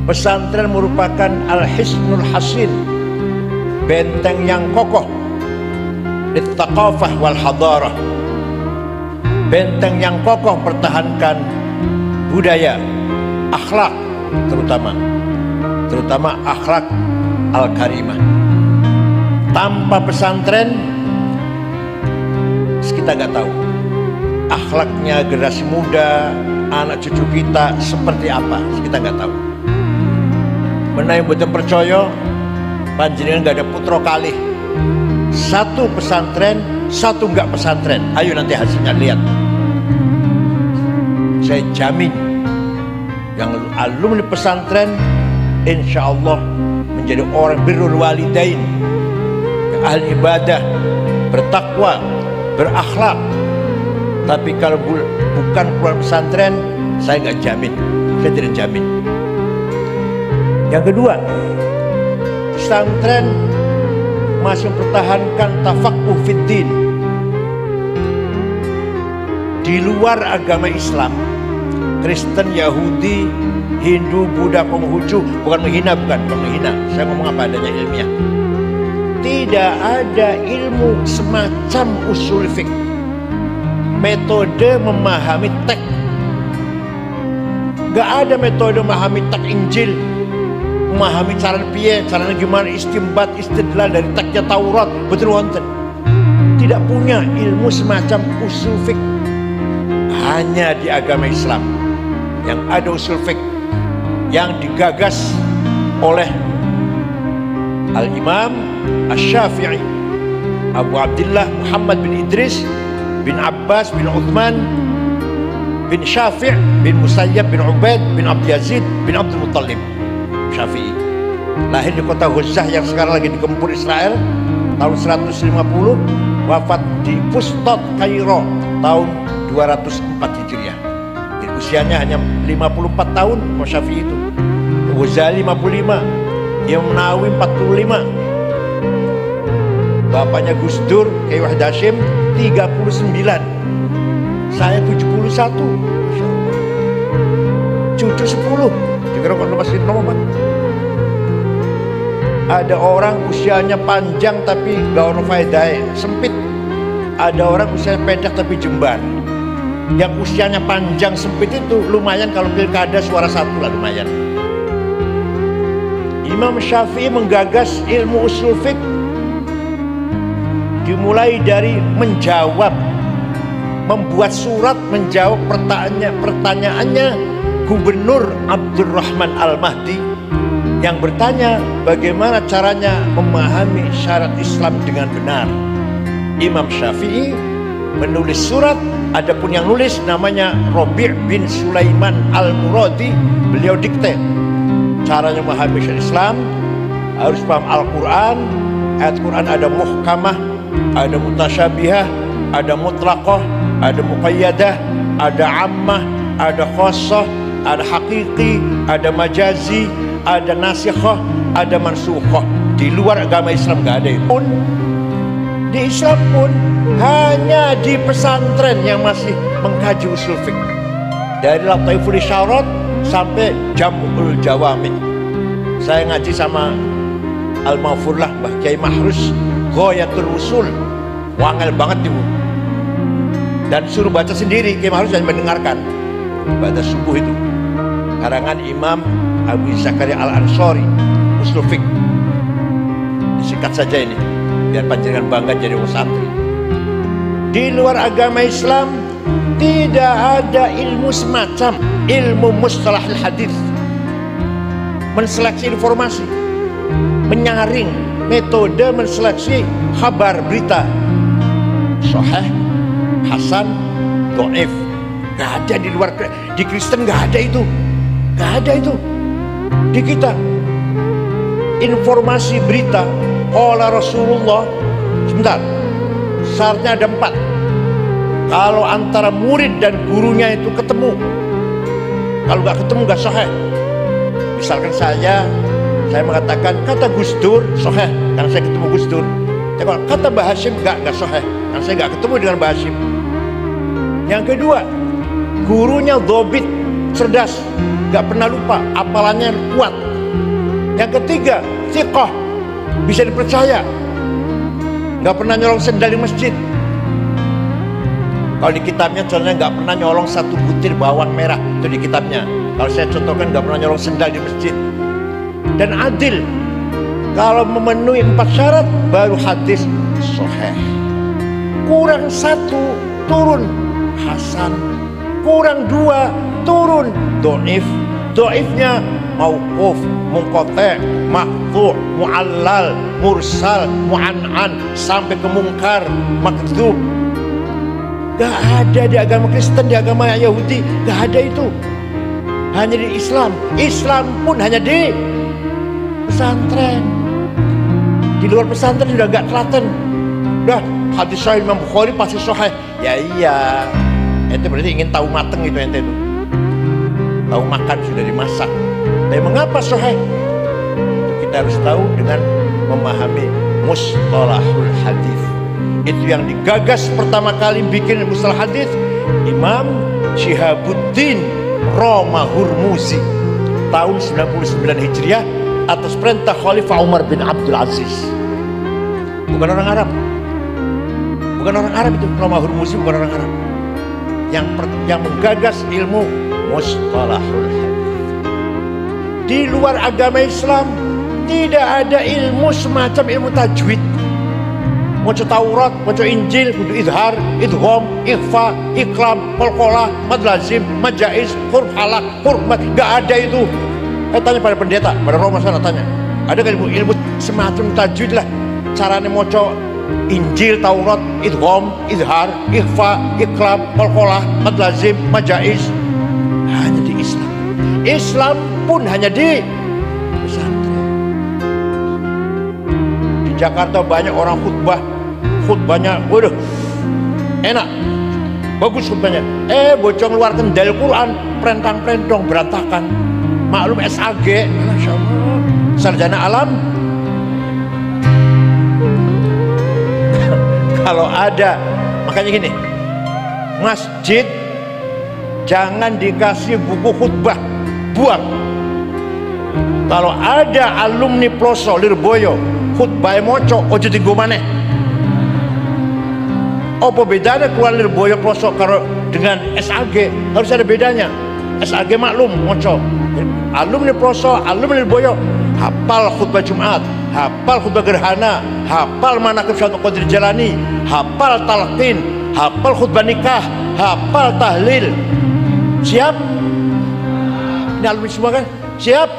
Pesantren merupakan al-hisnul hasin, benteng yang kokoh, lit-thaqafah wal hadarah, benteng yang kokoh pertahankan budaya, akhlak, terutama akhlak al-karimah. Tanpa pesantren kita nggak tahu akhlaknya generasi muda, anak cucu kita seperti apa, kita nggak tahu. Menawi mboten percaya, panjenengan nggak ada putra kalih, satu pesantren, satu nggak pesantren. Ayo nanti hasilnya lihat. Saya jamin yang alumni pesantren insya Allah menjadi orang birrul walidain, yang ahli ibadah, bertakwa, berakhlak. Tapi kalau bukan keluar pesantren, saya nggak jamin, saya tidak jamin. Yang kedua, pesantren masih mempertahankan tafaqquh fiddin. Di luar agama Islam, Kristen, Yahudi, Hindu, Buddha, Konghucu, bukan menghina, saya ngomong apa adanya ilmiah. Tidak ada ilmu semacam usul fiqh, metode memahami teks. Gak ada metode memahami teks Injil, memahami caranya gimana istimbat, istidlal dari teksnya Taurat, betul wonten. Tidak punya ilmu semacam usul fiqh. Hanya di agama Islam yang ada usul fiqh yang digagas oleh Al-Imam Asy-Syafi'i, Abu Abdullah Muhammad bin Idris bin Abbas bin Uthman bin Syafi' bin Musayyab bin Ubaid bin Abd Yazid bin Abdul Muttalib. Syafi'i lahir di kota Huzah yang sekarang lagi dikempur Israel tahun 150, wafat di Fustat, Kairo tahun 204 Hijriah. Jadi usianya hanya 54 tahun. Syafi'i itu, Ghazali 55, Imam Nawawi 45, bapaknya Gus Dur, Kiai Wahid Hasyim 39, saya 71, cucu 10. Dikira kalau masih nomor. Ada orang usianya panjang tapi gak ono faedahe, sempit. Ada orang usianya pendek tapi jembar. Yang usianya panjang sempit itu lumayan, kalau pilkada suara satu lah lumayan. Imam Syafi'i menggagas ilmu usul fiqh dimulai dari membuat surat menjawab pertanyaannya Gubernur Abdurrahman Al-Mahdi yang bertanya bagaimana caranya memahami syarat Islam dengan benar. Imam Syafi'i menulis surat, adapun yang nulis namanya Rabi' bin Sulaiman Al-Muradi, beliau dikte caranya memahami syariat Islam. Harus paham Al-Quran. Ayat Quran ada muhkamah, ada mutasyabihah, ada mutlaqah, ada muqayyadah, ada ammah, ada khassah, ada haqiqi, ada majazi, ada nasikhah, ada mansukhah. Di luar agama Islam gak ada itu. Di Islam pun hanya di pesantren yang masih mengkaji usul fiqh, dari Lataiful Isyarat sampai Jam'ul Jawami. Saya ngaji sama Al-Mafurlah Mbah Kiai Mahrus, Ghayatul Usul, wangel banget itu. Dan suruh baca sendiri, Kiai Mahrus hanya mendengarkan. Pada subuh itu karangan Imam Abu Zakaria Al-Ansari, usul fiqh. Disingkat saja ini biar panjenengan bangga jadi orang santri. Di luar agama Islam tidak ada ilmu semacam ilmu mustalahul hadis, menseleksi informasi, menyaring, metode menseleksi kabar berita sahih, hasan, dhaif. Gak ada di luar. Di Kristen gak ada itu, gak ada itu. Di kita informasi berita oleh Rasulullah, sebentar, syaratnya ada 4. Kalau antara murid dan gurunya itu ketemu, kalau nggak ketemu nggak sahih. Misalkan saya mengatakan kata Gus Dur sahih karena saya ketemu Gus Dur. Tapi kata Mbah Hasyim nggak sahih karena saya nggak ketemu dengan Mbah Hasyim. Yang kedua, gurunya dhobit, cerdas, nggak pernah lupa, hafalannya kuat. Yang ketiga, thiqah, bisa dipercaya, nggak pernah nyolong sendal di masjid. Kalau di kitabnya contohnya nggak pernah nyolong satu butir bawang merah, itu di kitabnya. Kalau saya contohkan nggak pernah nyolong sendal di masjid. Dan adil, kalau memenuhi 4 syarat baru hadis sahih. Kurang 1 turun hasan, kurang 2 turun dhaif. Dhaifnya mauquf, munqati', maqtu', mu'allal, mursal, mu'an'an, sampai ke mungkar, makdzub. Gak ada di agama Kristen, di agama Yahudi, gak ada itu. Hanya di Islam. Islam pun hanya di pesantren. Di luar pesantren sudah gak telaten. Udah hadis sahih Imam Bukhari pasti sahih. Ya iya, itu berarti ingin tahu mateng itu ente itu. Tahu makan sudah dimasak. Tapi mengapa sahih? Kita harus tahu dengan memahami mustalahul hadis. Itu yang digagas pertama kali bikin mustalah hadis Imam Syihabuddin Roma Hurmuzi tahun 99 Hijriah atas perintah Khalifah Umar bin Abdul Aziz. Bukan orang Arab. Bukan orang Arab itu, Roma Hurmuzi bukan orang Arab. Yang menggagas ilmu mustalahul hadis. Di luar agama Islam tidak ada ilmu semacam ilmu tajwid. Maca Taurat, maca Injil, kudu izhar, idgham, ikhfa, iklam, qalqalah, mad lazim, mad jaiz, huruf halak, huruf mad, enggak ada itu. Tanya pada pendeta, pada Roma sana tanya. Ada kan ilmu semacam tajwid lah. Caranya maca Injil, Taurat, idgham, izhar, ikhfa, iklam, qalqalah, mad lazim, mad jaiz. Hanya di Islam. Islam pun hanya di pesantren. Di Jakarta banyak orang khutbahnya, waduh, enak, bagus khutbahnya. Bocong keluarkan dalil Quran, prentang-prentong, berantakan. Maklum SAG, Masya Allah, sarjana alam. Kalau ada, makanya gini, masjid jangan dikasih buku khutbah, buang. Kalau ada alumni Ploso Lirboyo khutbah moco, ojo tinggu maneh. Apa bedanya keluar Lirboyo Ploso kalau dengan SAG? Harus ada bedanya. SAG maklum moco, alumni Ploso, alumni Lirboyo hafal khutbah Jumat, hafal khutbah gerhana, hafal manaqib Syaikhul Qadir Jalani, hafal talqin, hafal khutbah nikah, hafal tahlil. Siap? Ini alumni semua kan? Siap?